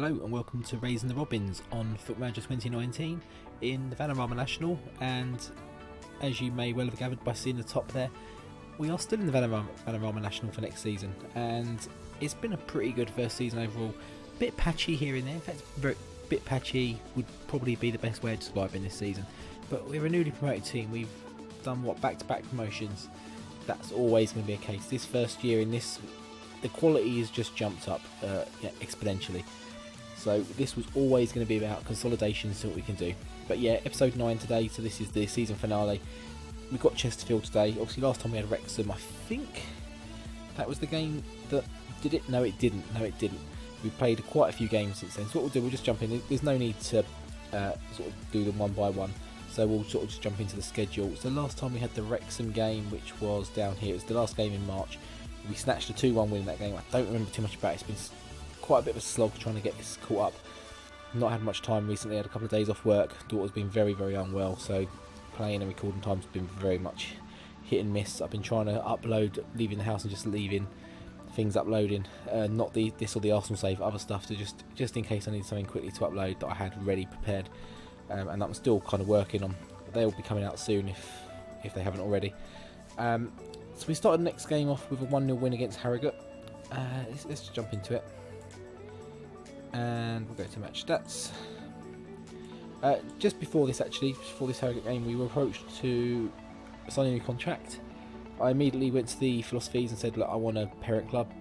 Hello and welcome to Raising the Robins on Foot Manager 2019 in the Vanarama National, and as you may well have gathered by seeing the top there, we are still in the Vanarama National for next season, and it's been a pretty good first season overall. A bit patchy here and there, in fact a bit patchy would probably be the best way of describing this season, but we're a newly promoted team. We've done back-to-back promotions. That's always going to be a case. This first year in this, the quality has just jumped up exponentially. So this was always going to be about consolidation, see what we can do. But yeah, episode 9 today, so this is the season finale. We've got Chesterfield today. Obviously last time we had Wrexham, I think that was the game that did it. No, it didn't. We played quite a few games since then. So what we'll do, we'll just jump in. There's no need to sort of do them one by one. So we'll sort of just jump into the schedule. So last time we had the Wrexham game, which was down here. It was the last game in March. We snatched a 2-1 win in that game. I don't remember too much about it. It's been quite a bit of a slog trying to get this caught up. Not had much time recently. Had a couple of days off work. Daughter's been very unwell, so playing and recording time's been very much hit and miss. I've been trying to upload, leaving the house and just leaving things uploading, not this or the Arsenal save, other stuff to just in case I need something quickly to upload that I had ready prepared, and I'm still kind of working on. They'll be coming out soon if they haven't already. So we started the next game off with a 1-0 win against Harrogate. Let's just jump into it. And we'll go to match stats. Just before this Harrogate game, we were approached to sign a new contract. I immediately went to the philosophies and said, look, I want a parent club.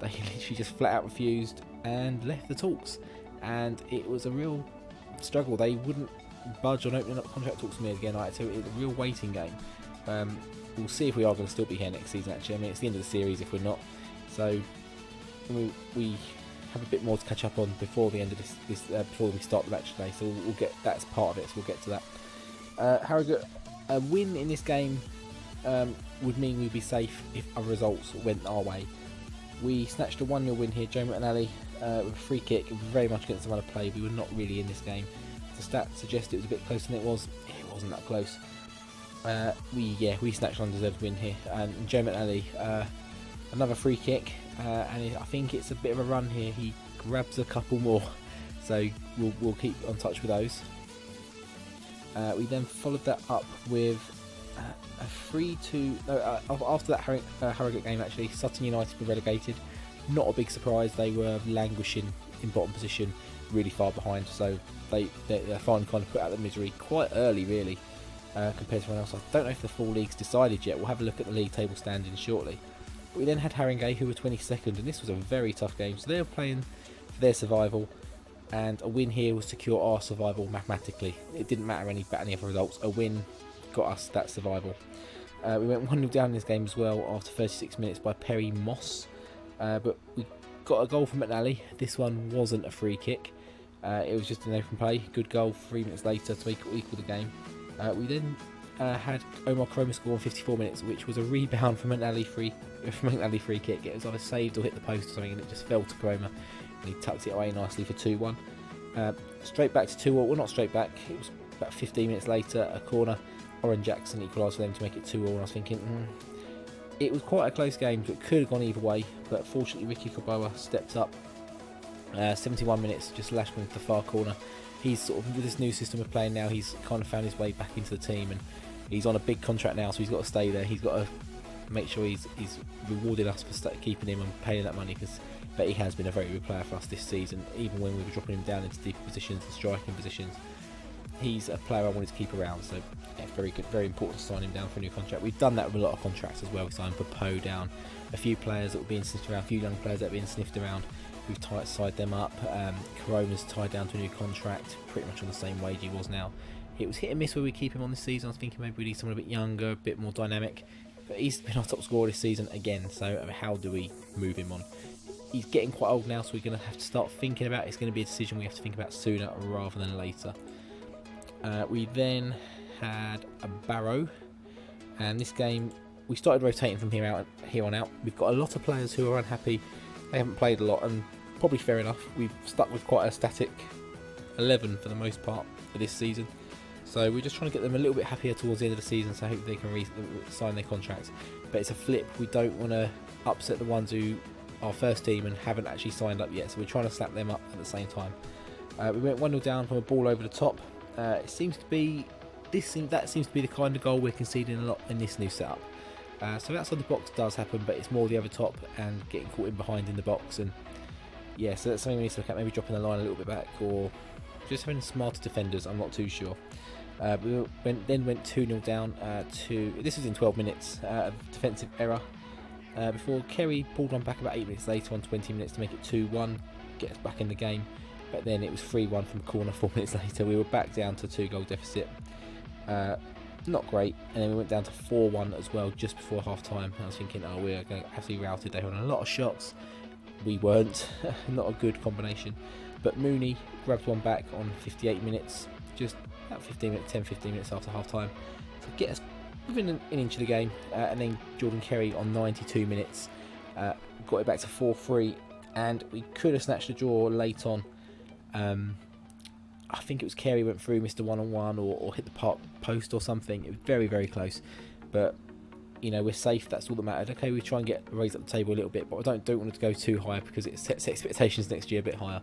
They literally just flat out refused and left the talks, and it was a real struggle. They wouldn't budge on opening up contract talks to me again. So it's a real waiting game. We'll see if we are going to still be here next season, actually. I mean, it's the end of the series if we're not. So we have a bit more to catch up on before the end of this before we start the match today. So we'll get that's part of it. So we'll get to that. Harrogate, a win in this game would mean we'd be safe if our results went our way. We snatched a 1-0 win here. Joe McNally with a free kick, very much against the run of play. We were not really in this game. The stats suggest it was a bit closer than it was. It wasn't that close. We snatched an undeserved win here, and Joe McNally, another free kick, and I think it's a bit of a run here. He grabs a couple more, so we'll keep on touch with those. We then followed that up with a 3-2. After that Harrogate game, actually, Sutton United were relegated. Not a big surprise. They were languishing in bottom position, really far behind. So they're finally kind of put out of the misery quite early, really. Compared to everyone else. I don't know if the full league's decided yet. We'll have a look at the league table standings shortly. But we then had Haringey, who were 22nd, and this was a very tough game. So they were playing for their survival, and a win here will secure our survival mathematically. It didn't matter any other results. A win got us that survival. We went 1-0 down in this game as well after 36 minutes by Perry Moss, but we got a goal from McNally. This one wasn't a free kick. It was just an open play. Good goal 3 minutes later to equal the game. We then had Omar Kroma score in 54 minutes, which was a rebound from an alley free kick. It was either saved or hit the post or something, and it just fell to Kroma, and he tucked it away nicely for 2-1. Straight back to 2-1. Well, not straight back. It was about 15 minutes later, a corner. Oren Jackson equalised for them to make it 2-2. And I was thinking, it was quite a close game, so it could have gone either way. But fortunately, Ricky Kobawa stepped up. 71 minutes, just lashed into the far corner. He's sort of, with this new system of playing now, he's kind of found his way back into the team, and he's on a big contract now, so he's got to stay there. He's got to make sure he's rewarded us for keeping him and paying that money, but he has been a very good player for us this season, even when we were dropping him down into deeper positions and striking positions. He's a player I wanted to keep around, so yeah, very good, very important to sign him down for a new contract. We've done that with a lot of contracts as well. We signed Popo down, a few players that were being sniffed around, a few young players that were being sniffed around. We've tied them up. Corona's tied down to a new contract, pretty much on the same wage he was now. It was hit and miss where we keep him on this season. I was thinking maybe we need someone a bit younger, a bit more dynamic, but he's been our top scorer this season again, so how do we move him on? He's getting quite old now, so we're going to have to start thinking about it. It's going to be a decision we have to think about sooner rather than later. We then had a Barrow, and this game we started rotating from here on out. We've got a lot of players who are unhappy. They haven't played a lot, and probably fair enough. We've stuck with quite a static 11 for the most part of this season, so we're just trying to get them a little bit happier towards the end of the season, so I hope they can sign their contracts. But it's a flip. We don't want to upset the ones who our first team and haven't actually signed up yet, so we're trying to snap them up at the same time. We went 1-0 down from a ball over the top. It seems to be that seems to be the kind of goal we're conceding a lot in this new setup. So outside the box does happen, but it's more the over top and getting caught in behind in the box. And yeah, so that's something we need to look at, maybe dropping the line a little bit back or just having smarter defenders. I'm not too sure. We then went 2-0 down to, this was in 12 minutes of defensive error, before Kerry pulled one back about 8 minutes later on 20 minutes to make it 2-1, get us back in the game. But then it was 3-1 from corner 4 minutes later. We were back down to 2-goal deficit. Not great. And then we went down to 4-1 as well just before half time. I was thinking, oh, we're going to absolutely routed. They were on a lot of shots. We weren't. Not a good combination. But Mooney grabbed one back on 58 minutes, just about 10-15 minutes after half time, to get us within an inch of the game. And then Jordan Kerry on 92 minutes got it back to 4-3. And we could have snatched a draw late on. I think it was Carey went through, missed a one-on-one or hit the post or something. It was very, very close. But, you know, we're safe. That's all that mattered. Okay, we try and raise up the table a little bit, but I don't want it to go too high because it sets expectations next year a bit higher.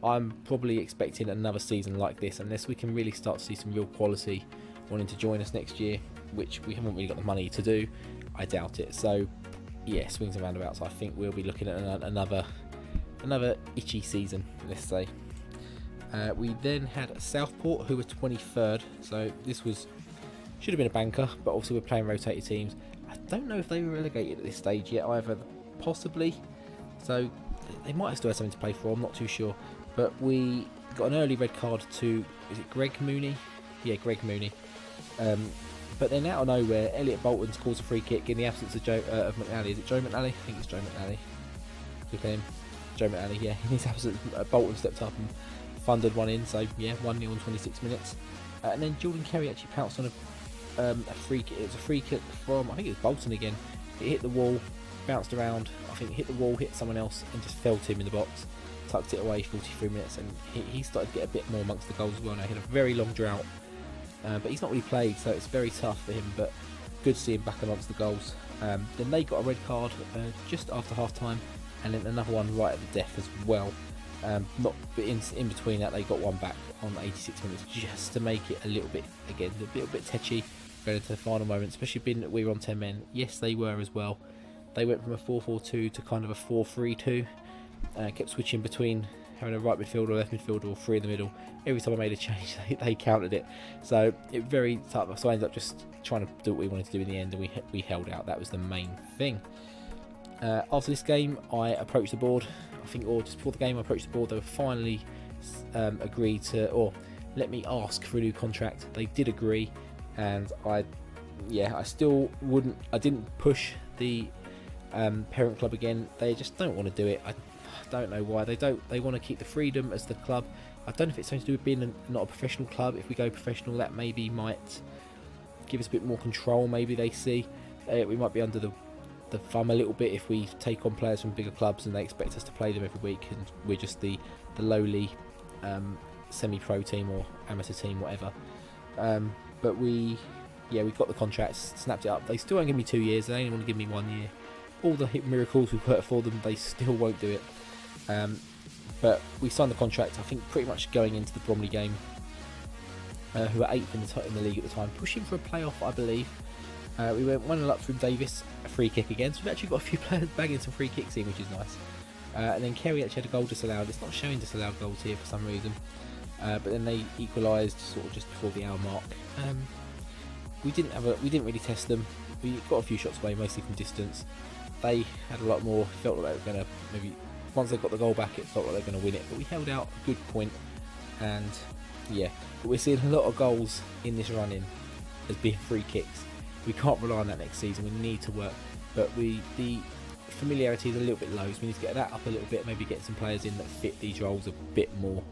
I'm probably expecting another season like this unless we can really start to see some real quality wanting to join us next year, which we haven't really got the money to do. I doubt it. So, yeah, swings and roundabouts. I think we'll be looking at another itchy season, let's say. We then had Southport, who were 23rd, so this should have been a banker, but also we're playing rotated teams. I don't know if they were relegated at this stage yet either, possibly, so they might have still had something to play for, I'm not too sure. But we got an early red card to, is it Greg Mooney? Yeah, Greg Mooney. But then out of nowhere, Elliot Bolton scores a free kick in the absence of McNally. Is it Joe McNally? I think it's Joe McNally. Look at him. Joe McNally, yeah. In his absence, Bolton stepped up and funded one in, so yeah, 1-0 in 26 minutes. And then Jordan Kerry actually pounced on a free kick. It was a free kick from, I think it was Bolton again. It hit the wall, bounced around, I think it hit the wall, hit someone else, and just felt him in the box. Tucked it away, 43 minutes, and he started to get a bit more amongst the goals as well now. He had a very long drought, but he's not really played, so it's very tough for him, but good to see him back amongst the goals. Then they got a red card just after half time, and then another one right at the death as well. Not in between that, they got one back on 86 minutes just to make it a little bit tetchy going into the final moment, especially being that we were on 10 men. Yes, they were as well. They went from a 4-4-2 to kind of a 4-3-2. Kept switching between having a right midfielder, left midfielder, or three in the middle. Every time I made a change, they countered it. So it very tough. So I ended up just trying to do what we wanted to do in the end, and we held out. That was the main thing. After this game, I approached the board. I think, or just before the game, I approached the board. They were finally agreed to, or let me ask for a new contract. They did agree, and I still wouldn't. I didn't push the parent club again. They just don't want to do it. I don't know why. They want to keep the freedom as the club. I don't know if it's something to do with being not a professional club. If we go professional, that maybe might give us a bit more control. Maybe they see we might be under the thumb a little bit if we take on players from bigger clubs and they expect us to play them every week, and we're just the lowly semi-pro team or amateur team, whatever. But we got the contracts, snapped it up. They still won't give me 2 years. They only want to give me 1 year. All the miracles we've worked for them, they still won't do it. But we signed the contract, I think, pretty much going into the Bromley game, who were 8th in the league at the time, pushing for a playoff, I believe. We went 1-0 up from Davis, a free kick again, so we've actually got a few players bagging some free kicks in, which is nice. And then Kerry actually had a goal disallowed. It's not showing disallowed goals here for some reason, but then they equalised sort of just before the hour mark. We didn't really test them. We got a few shots away, mostly from distance. They had a lot more. Felt like they were going to maybe, once they got the goal back, it felt like they were going to win it, but we held out a good point. And yeah, but we're seeing a lot of goals in this run-in as being free kicks. We can't rely on that next season. We need to work, but the familiarity is a little bit low, so we need to get that up a little bit. Maybe get some players in that fit these roles a bit more.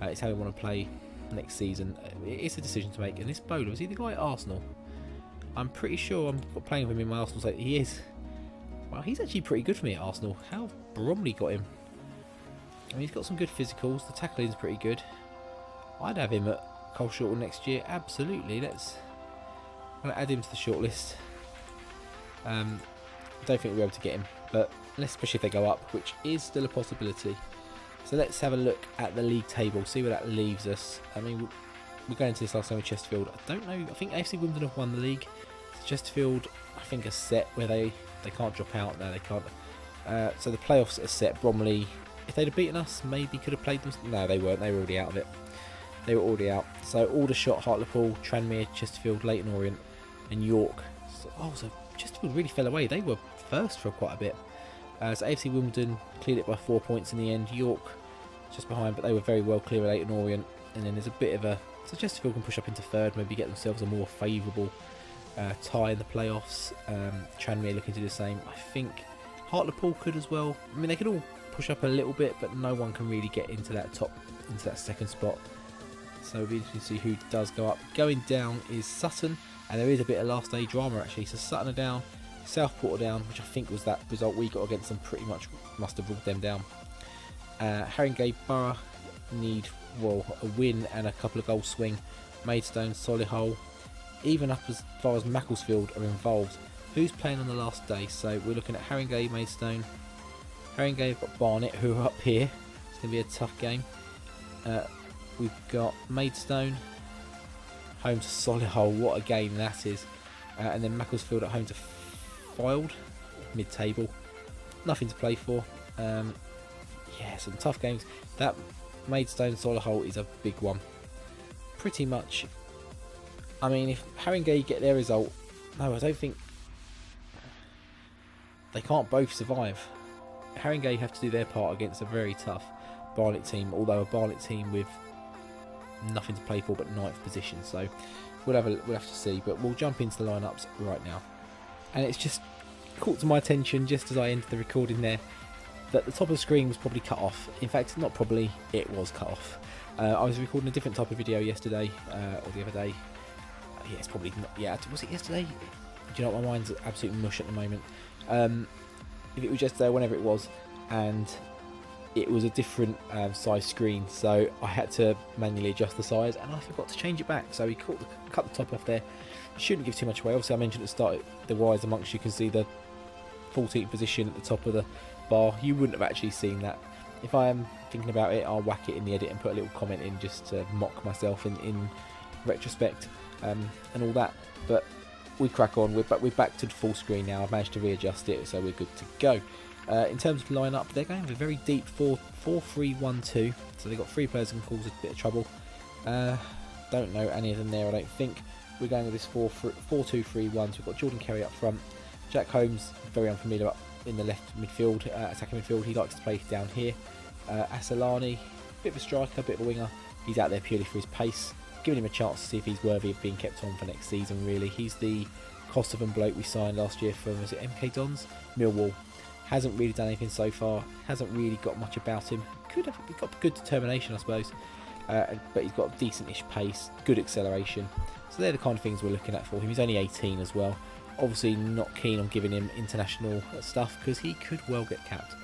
It's how we want to play next season. It's a decision to make. And this bowler, is he the guy at Arsenal? I'm pretty sure I'm playing with him in my Arsenal state. He is. Well, he's actually pretty good for me at Arsenal. How Bromley got him? I mean, he's got some good physicals. The tackling's pretty good. I'd have him at Carshalton next year. Absolutely. I'm going to add him to the shortlist. I don't think we'll be able to get him, but especially if they go up, which is still a possibility. So let's have a look at the league table, see where that leaves us. I mean, we're going into this last game with Chesterfield. I don't know, I think AFC Wimbledon have won the league. Chesterfield, I think, are set where they can't drop out. No, they can't. So the playoffs are set. Bromley, if they'd have beaten us, maybe could have played them. No, they weren't. They were already out of it. They were already out. So Aldershot, Hartlepool, Tranmere, Chesterfield, Leyton Orient, and York. So Chesterfield really fell away. They were first for quite a bit. So AFC Wimbledon cleared it by 4 points in the end. York just behind, but they were very well clear of Leyton Orient. And then there's a bit of a... So Chesterfield can push up into third, maybe get themselves a more favourable tie in the playoffs. Tranmere looking to do the same. I think Hartlepool could as well. I mean, they could all push up a little bit, but no one can really get into that second spot. So it'll be interesting to see who does go up. Going down is Sutton, and there is a bit of last day drama actually. So Sutton are down, Southport are down, which I think was that result we got against them pretty much must have ruled them down. Haringey Borough need, well, a win and a couple of goals swing. Maidstone, Solihull, even up as far as Macclesfield are involved. Who's playing on the last day? So we're looking at Haringey, Maidstone. Haringey have got Barnet, who are up here. It's going to be a tough game. We've got Maidstone home to Solihull. What a game that is. And then Macclesfield at home to Fylde, mid-table. Nothing to play for. Yeah, some tough games. That Maidstone Solihull is a big one. Pretty much. I mean, if Haringey get their result, no, I don't think they can't both survive. Haringey have to do their part against a very tough Barnet team, although a Barnet team with nothing to play for but 9th position. So we'll have to see. But we'll jump into the lineups right now. And it's just caught to my attention just as I ended the recording there that the top of the screen was probably cut off. In fact, not probably, it was cut off. I was recording a different type of video yesterday or the other day. Yeah, it's probably not. Yeah, was it yesterday? Do you know what? My mind's absolute mush at the moment. If it was yesterday, whenever it was, and it was a different size screen, so I had to manually adjust the size, and I forgot to change it back. So we cut the top off there. Shouldn't give too much away. Obviously, I mentioned at the start the wise amongst you can see the 14th position at the top of the bar. You wouldn't have actually seen that. If I am thinking about it, I'll whack it in the edit and put a little comment in just to mock myself in retrospect and all that. But we crack on. We're back to the full screen now. I've managed to readjust it, so we're good to go. In terms of line-up, they're going with a very deep 4-3-1-2. So they've got 3 players who can cause a bit of trouble. Don't know any of them there, I don't think. We're going with this 4-2-3-1. So we've got Jordan Kerry up front. Jack Holmes, very unfamiliar up in the left midfield, attacking midfield. He likes to play down here. Asalani, bit of a striker, bit of a winger. He's out there purely for his pace. Giving him a chance to see if he's worthy of being kept on for next season, really. He's the Kosovan bloke we signed last year from, was it MK Dons? Millwall. Hasn't really done anything so far. Hasn't really got much about him. He's got good determination, I suppose. But he's got decent-ish pace, good acceleration. So they're the kind of things we're looking at for him. He's only 18 as well. Obviously not keen on giving him international stuff because he could well get capped.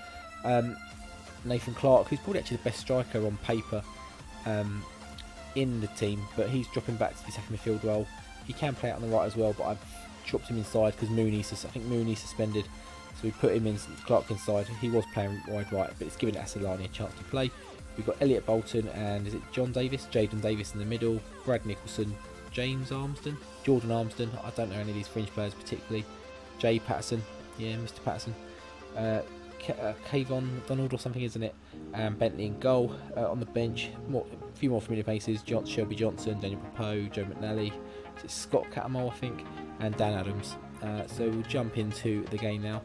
Nathan Clark, who's probably actually the best striker on paper in the team, but he's dropping back to the second midfield role. He can play out on the right as well, but I've dropped him inside because I think Mooney's suspended. So we put him in, Clark inside. He was playing wide right, but it's giving Asalani a chance to play. We've got Elliot Bolton and is it Jaden Davis in the middle, Brad Nicholson, Jordan Armston. I don't know any of these fringe players particularly. Jay Patterson, yeah, Mr. Patterson. Kayvon McDonald or something, isn't it? And Bentley in goal. On the bench, a few more familiar faces: Shelby Johnson, Daniel Poe, Joe McNally, Scott Catamol, I think, and Dan Adams. So we'll jump into the game now.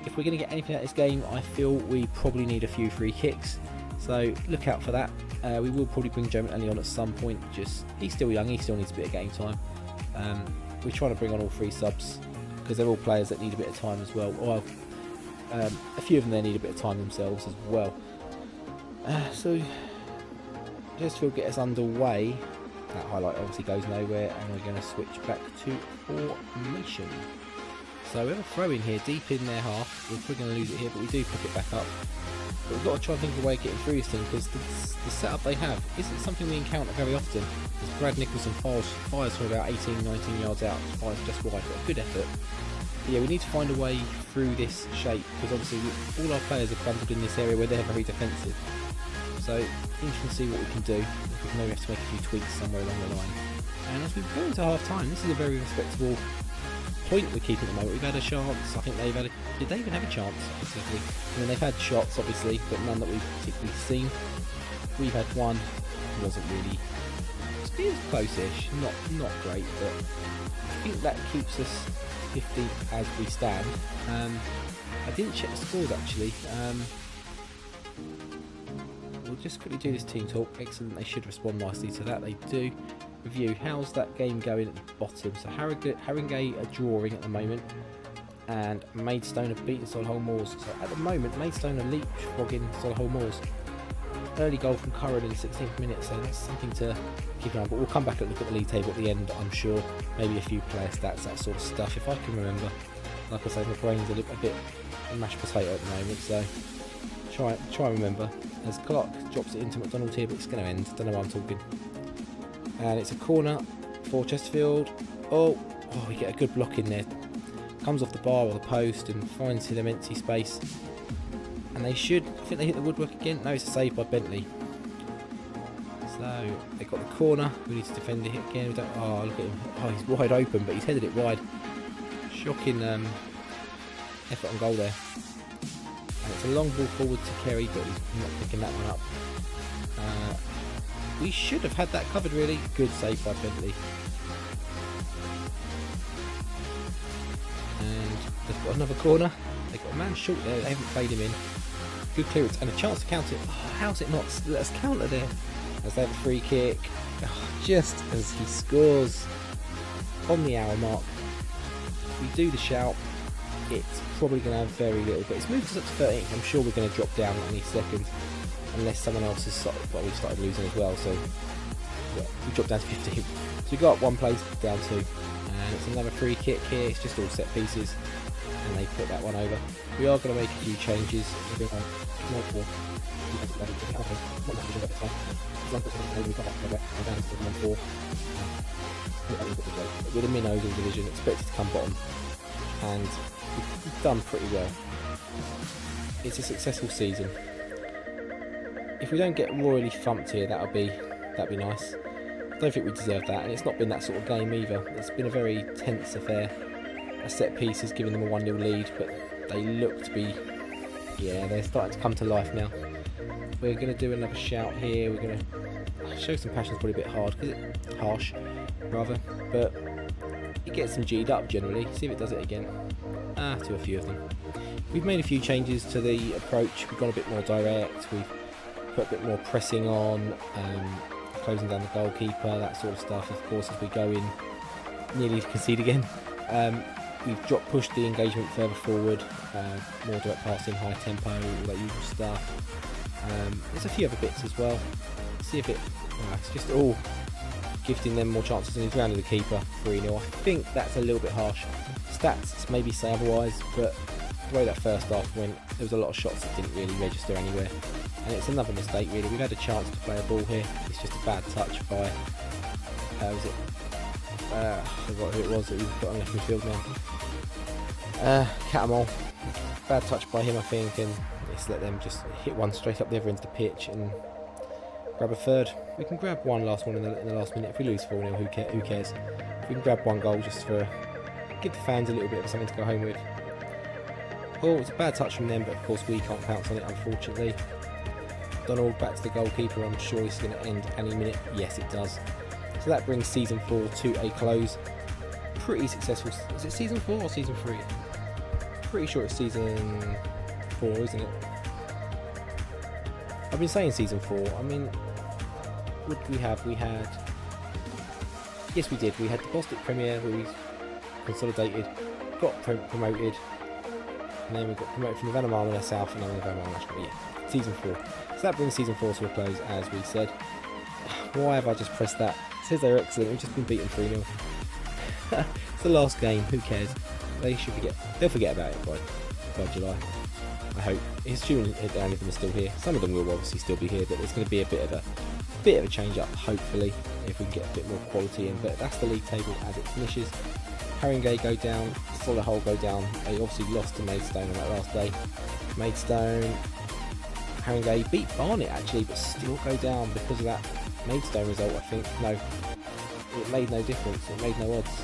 If we're going to get anything out of this game, I feel we probably need a few free kicks. So look out for that. We will probably bring Joe McNally on at some point. He's still young, he still needs a bit of game time. We're trying to bring on all 3 subs because they're all players that need a bit of time as well. Or a few of them, they need a bit of time themselves as well. So just to get us underway. That highlight obviously goes nowhere, and we're going to switch back to formation. So we have a throw in here, deep in their half. We're probably going to lose it here, but we do pick it back up. But we've got to try and think of a way of getting through this thing, because the setup they have isn't something we encounter very often. As Brad Nicholson fires from about 18-19 yards out, fires just wide, but a good effort. yeah, we need to find a way through this shape, because obviously all our players are bundled in this area where they're very defensive. So interesting to see what we can do. We maybe have to make a few tweaks somewhere along the line. And as we go into half time, this is a very respectable point we're keeping at the moment. We've had a chance. I think they've had did they even have a chance particularly? I mean, they've had shots obviously, but none that we've particularly seen. We've had one. Wasn't really. It was close-ish. Not great, but I think that keeps us 50 as we stand. I didn't check the scores actually. We'll just quickly do this team talk. Excellent, they should respond nicely to that. They do. Review, how's that game going at the bottom? So Haringey are drawing at the moment, and Maidstone have beaten Solihull Moors. So at the moment, Maidstone are leapfrogging Solihull Moors. Early goal from Curran in the 16th minute, so that's something to keep an eye on. But we'll come back and look at the league table at the end, I'm sure. Maybe a few player stats, that sort of stuff, if I can remember. Like I say, my brain's a bit mashed potato at the moment, so try and remember. As Clark drops it into McDonald here, but it's going to end. Don't know why I'm talking. And it's a corner for Chesterfield. Oh, we get a good block in there. Comes off the bar or the post and finds him empty space. And I think they hit the woodwork again. No, it's a save by Bentley. So they got the corner. We need to defend it again. Look at him. Oh, he's wide open, but he's headed it wide. Shocking effort on goal there. And it's a long ball forward to Kerry, but he's not picking that one up. We should have had that covered really. Good save by Bentley. And they've got another corner. They've got a man short there. They haven't played him in. Good clearance and a chance to counter it. Oh, how's it not? Let us counter there. As they have a free kick. Just as he scores on the hour mark. We do the shout. It's probably going to have very little, but it's moved us up to 13th. I'm sure we're going to drop down any second. Unless someone else has started losing as well, so yeah, we dropped down to 15. So we got up one place, down 2, and it's another free kick here. It's just all set pieces, and they put that one over. We are going to make a few changes. With the minnows in division, expected to come bottom, and we've done pretty well. It's a successful season. If we don't get royally thumped here, that'd be nice. I don't think we deserve that, and it's not been that sort of game either. It's been a very tense affair. A set piece has given them a 1-0 lead, but they look to be, they're starting to come to life now. We're going to do another shout here. We're going to show some passion. It's probably a bit hard, harsh, rather, but it gets them G'd up generally. See if it does it again. To a few of them. We've made a few changes to the approach. We've gone a bit more direct. We've put a bit more pressing on, closing down the goalkeeper, that sort of stuff. Of course, as we go in, nearly concede again. We've pushed the engagement further forward, more direct passing, high tempo, all that usual stuff. There's a few other bits as well. See if it's just all gifting them more chances, and he's rounded the keeper 3-0. I think that's a little bit harsh. Stats maybe say otherwise, but the way that first half went, there was a lot of shots that didn't really register anywhere. And it's another mistake really. We've had a chance to play a ball here. It's just a bad touch by I forgot who it was that we've got on left midfield now. Catamol. Bad touch by him, I think, and let's let them just hit one straight up the other end of the pitch and grab a third. We can grab one last one in the last minute. If we lose 4-0, who cares? If we can grab one goal just for give the fans a little bit of something to go home with. Oh, it's a bad touch from them, but of course we can't pounce on it, unfortunately. Donald back to the goalkeeper. I'm sure this is going to end any minute. Yes, it does. So that brings season 4 to a close. Pretty successful. Is it season 4 or season 3? Pretty sure it's season 4, isn't it? I've been saying season 4. I mean, what did we have? We had... Yes, we did. We had the Bostik Premier League consolidated, got promoted, and then we got promoted from the Vanarama South and then the Vanarama National League. Yeah, season 4. So that brings season 4 to a close, as we said. Why have I just pressed that? It says they're excellent. We've just been beaten 3-0. It's the last game. Who cares? They should forget. They'll forget about it by July. I hope. Assuming any of them are still here. Some of them will obviously still be here, but there's going to be a bit of a change up, hopefully, if we can get a bit more quality in. But that's the league table as it finishes. Haringey go down, Solihull go down. They obviously lost to Maidstone on that last day. Maidstone, Haringey beat Barnet actually, but still go down because of that Maidstone result, I think. No, it made no difference, it made no odds.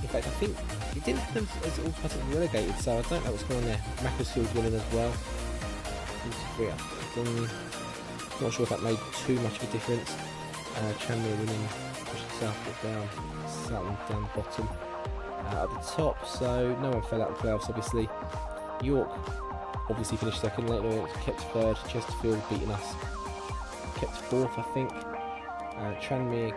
In fact, I think it didn't have them as automatically relegated, so I don't know what's going on there. Macclesfield winning as well. Not sure if that made too much of a difference. Tranmere winning, pushing Southport down, Southend down the bottom. At the top, so no one fell out of the playoffs obviously. York obviously finished second, later kept third. Chesterfield beating us, kept fourth I think. Tranmere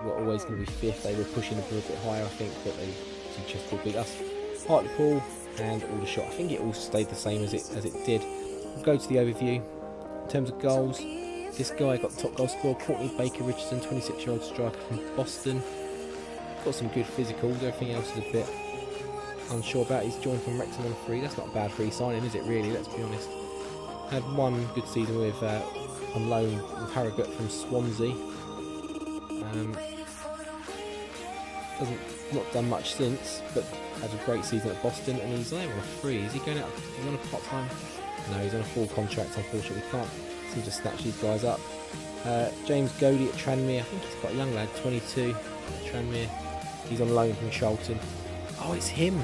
were always going to be fifth, they were pushing a bit higher I think, but they Chesterfield beat us. Hartlepool and Aldershot, I think it all stayed the same as it did. We'll go to the overview. In terms of goals, this guy got the top goal scorer, Courtney Baker-Richardson, 26-year-old striker from Boston. Got some good physicals, everything else is a bit unsure about. He's joined from Wrexham on free, that's not a bad free signing is it really, let's be honest. Had one good season with on loan with Harrogate from Swansea. Not done much since, but had a great season at Boston, and he's there on a free. Is he going out? He's on a part-time? No, he's on a full contract, unfortunately. We can't seem to snatch these guys up. James Godey at Tranmere, I think he's quite a young lad, 22 at Tranmere. He's on loan from Charlton. Oh, it's him!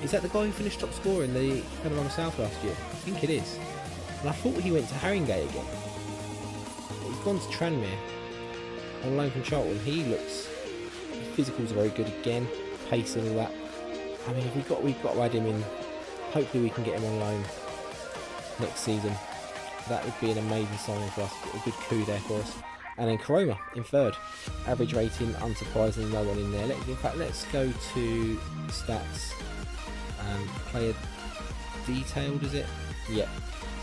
Is that the guy who finished top scorer in the Vanarama South last year? I think it is. And I thought he went to Haringey again. But he's gone to Tranmere on loan from Charlton. He looks, his physicals are very good again, pace and all that. I mean, we've got to add him in. Hopefully we can get him on loan next season. That would be an amazing signing for us, a good coup there for us. And then Koroma in third. Average rating, unsurprisingly, no one in there. In fact, let's go to stats. Player detailed, is it? Yep.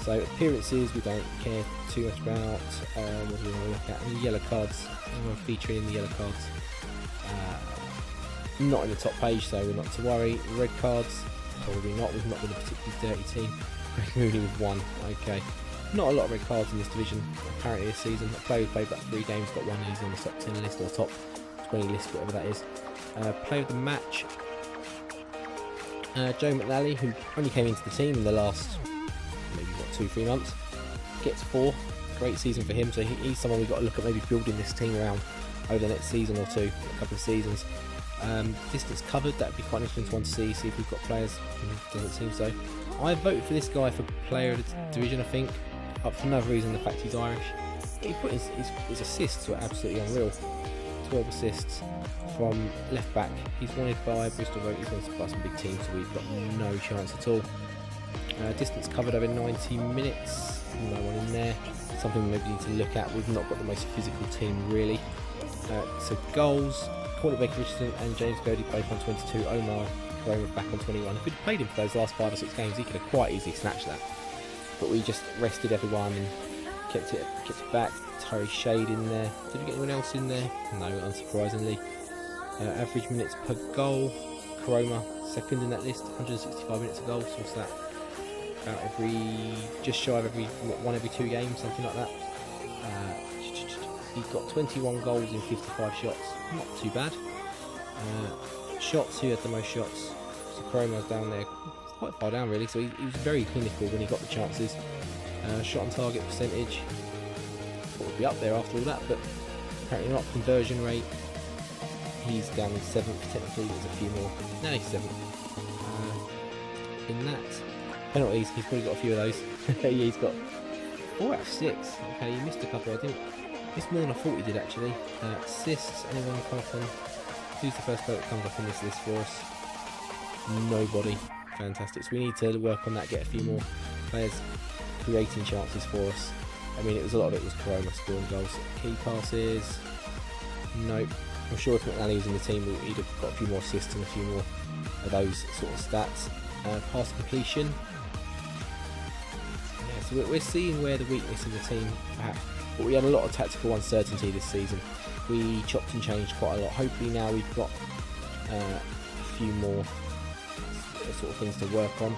So appearances, we don't care too much about. What do we want to look at? And the yellow cards. Anyone featuring in the yellow cards? Not in the top page, so we're not to worry. Red cards, probably not. We've not been a particularly dirty team. We're only with one. Okay. Not a lot of red cards in this division apparently this season. A player who played about 3 games, got one. He's on the top 10 list or top 20 list, whatever that is. Player of the match, Joe McNally, who only came into the team in the last maybe 2-3 months, gets 4. Great season for him, so he's someone we've got to look at maybe building this team around over the next season or two, a couple of seasons. Distance covered, that would be quite an interesting one to see if we've got players. Doesn't seem so. I voted for this guy for player of the division, I think, for another reason, the fact he's Irish. He put his assists were absolutely unreal. 12 assists from left back. He's wanted by Bristol Rovers, he's wanted by some big teams, so we've got no chance at all. Distance covered over 90 minutes, no one in there. Something we maybe need to look at. We've not got the most physical team really. So goals, Courtney Baker-Richardson and James Godey both on 22. Omar Koroma back on 21. If we'd played him for those last 5 or 6 games, he could have quite easily snatched that. But we just rested everyone and kept it back. Terry Shade in there. Did we get anyone else in there? No, unsurprisingly. Average minutes per goal, Koroma second in that list, 165 minutes a goal. So what's that? About just shy of every 2 games, something like that. He's got 21 goals in 55 shots. Not too bad. Shots, who had the most shots? So Koroma's down there, quite far down really, so he was very clinical when he got the chances. Shot on target percentage, thought would be up there after all that, but apparently not. Conversion rate, he's down in 7th, technically there's a few more. No, he's 7th. In that, penalties, he's probably got a few of those. He's got 4 out of 6. Okay, he missed a couple, I didn't. Missed more than I thought he did actually. Assists, anyone come up on? Who's the first player that comes up on this list for us? Nobody. Fantastic. So we need to work on that, get a few more players creating chances for us. I mean, a lot of it was Koroma scoring goals. Key passes, nope. I'm sure if McNally was in the team, he'd have got a few more assists and a few more of those sort of stats. Pass completion. Yeah, so we're seeing where the weakness in the team perhaps, but we had a lot of tactical uncertainty this season. We chopped and changed quite a lot. Hopefully now we've got a few more sort of things to work on.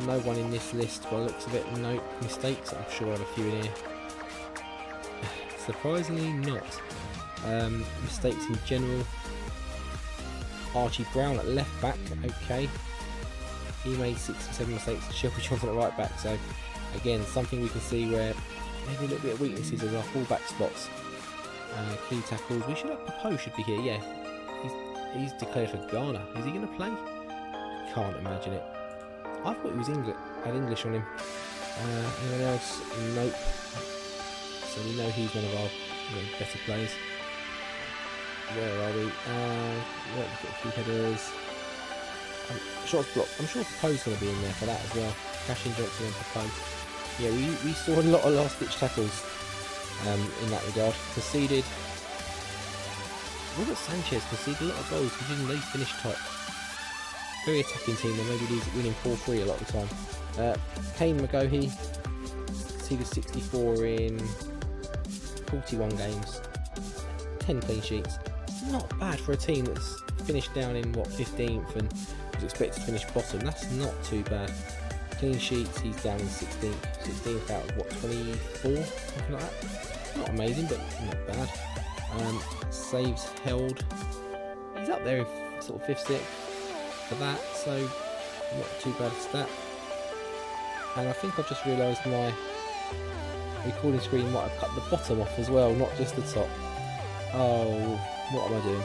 No one in this list by the looks of it. No mistakes. I'm sure I'll have a few in here. Surprisingly not. Mistakes in general. Archie Brown at left back, okay. He made 6 or 7 mistakes. Shelby Johnson at right back, so again, something we can see where maybe a little bit of weaknesses as our full-back spots. Key tackles, we should have Popo should be here, yeah. He's declared for Ghana. Is he going to play? Can't imagine it. I thought he was had English on him. Anyone else? Nope. So we know he's one of our better players. Where are we? We've got a few headers. Shots blocked. I'm sure Popo's going to be in there for that as well. Carshalton Johnson and Popo. Yeah, we saw a lot of last-ditch tackles in that regard. Conceded. Robert Sanchez conceded a lot of goals because they finished top. Very attacking team, they maybe winning 4-3 a lot of the time. Kane McGohey conceded 64 in 41 games, 10 clean sheets. Not bad for a team that's finished down in 15th and was expected to finish bottom. That's not too bad. Clean sheets, he's down in 16th out of 24, something like that. Not amazing, but not bad. Saves held, he's up there in sort of 5th, 6th for that, so not too bad a stat. And I think I've just realised my recording screen might have cut the bottom off as well, not just the top. Oh, what am I doing?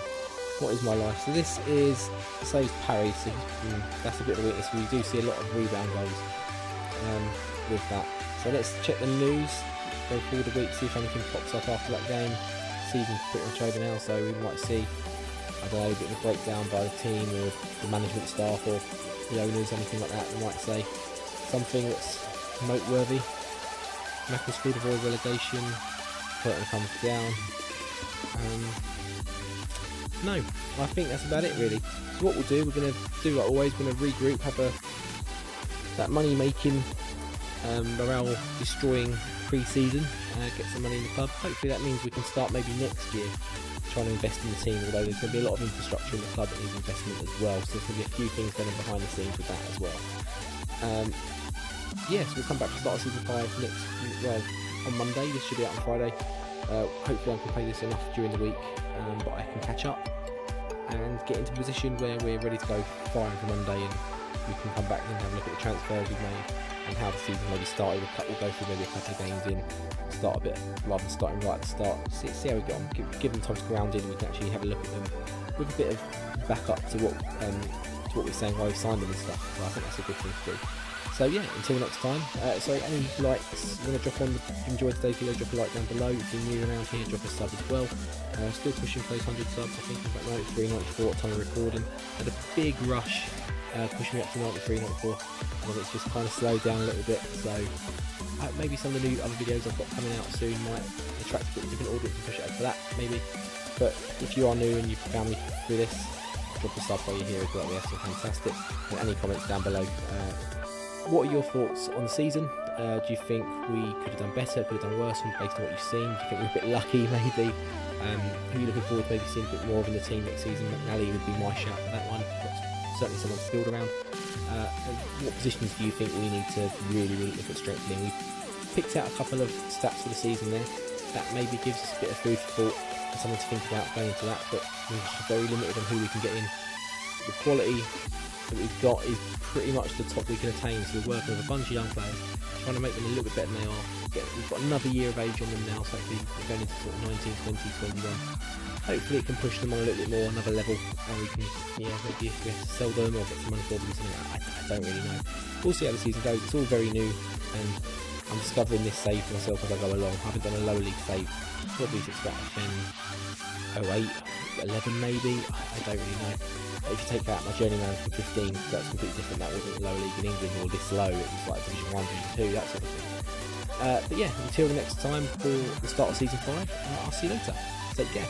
What is my life? So this is saves parry, so that's a bit of a weakness. We do see a lot of rebound goals with that. So let's check the news, go forward a week, see if anything pops up after that game. Season's pretty much over now, so we might see, I don't know, a bit of a breakdown by the team or the management staff or the owners, anything like that. We might say something that's noteworthy. Macclesfield avoid relegation, curtain comes down. No, I think that's about it really. So what we'll do, we're going to do like always, we're going to regroup, have that money making, morale destroying pre-season, get some money in the club. Hopefully that means we can start maybe next year trying to invest in the team, although there's going to be a lot of infrastructure in the club that needs investment as well, so there's going to be a few things going on behind the scenes with that as well. Yes, we'll come back to start season 5 on Monday. This should be out on Friday. Hopefully I can play this enough during the week, but I can catch up and get into a position where we're ready to go firing for Monday, and we can come back and have a look at the transfers we've made and how the season maybe started. We'll go through maybe a couple of games in, start a bit rather than starting right at the start. See how we get on. Give them time to ground in, and we can actually have a look at them with a bit of backup to what we're saying why we signed them and stuff. So I think that's a good thing to do. So yeah, until next time. Any likes you want to drop on, enjoy today's video, drop a like down below. If you're new around here, drop a sub as well. Still pushing for those 100 subs. I think I'm about 93, 94 at time of recording. Had a big rush, pushing me up to 93, 94. And then it's just kind of slowed down a little bit. So maybe some of the new other videos I've got coming out soon might attract a bit different audience and push it up for that maybe. But if you are new and you've found me through this, drop a sub while you're here as well. Yes, so fantastic. And any comments down below. What are your thoughts on the season? Do you think we could have done better, could have done worse based on what you've seen? Do you think we're a bit lucky maybe? Who are you looking forward to maybe seeing a bit more of in the team next season? McNally would be my shout for that one. Certainly someone to build around. What positions do you think we need to really look at strengthening? We've picked out a couple of stats for the season there. That maybe gives us a bit of food for thought and something to think about going into that, but we're very limited on who we can get in. The quality that we've got is pretty much the top we can attain, so we're working with a bunch of young players, trying to make them a little bit better than they are. We've got another year of age on them now, so hopefully we're going into sort of 19, 20, 21. Hopefully it can push them on a little bit more, another level, and we can, maybe if we have to sell them or get some money for them or something, I don't really know. We'll see how the season goes. It's all very new, and I'm discovering this save for myself as I go along. I haven't done a lower league save, probably since about 08, 11 maybe, I don't really know. If you take out my journeyman from 15, that's completely different. That wasn't a lower league in England or this low, it was like Division 1, Division 2, that sort of thing. But yeah, until the next time for the start of Season 5, I'll see you later. Take care.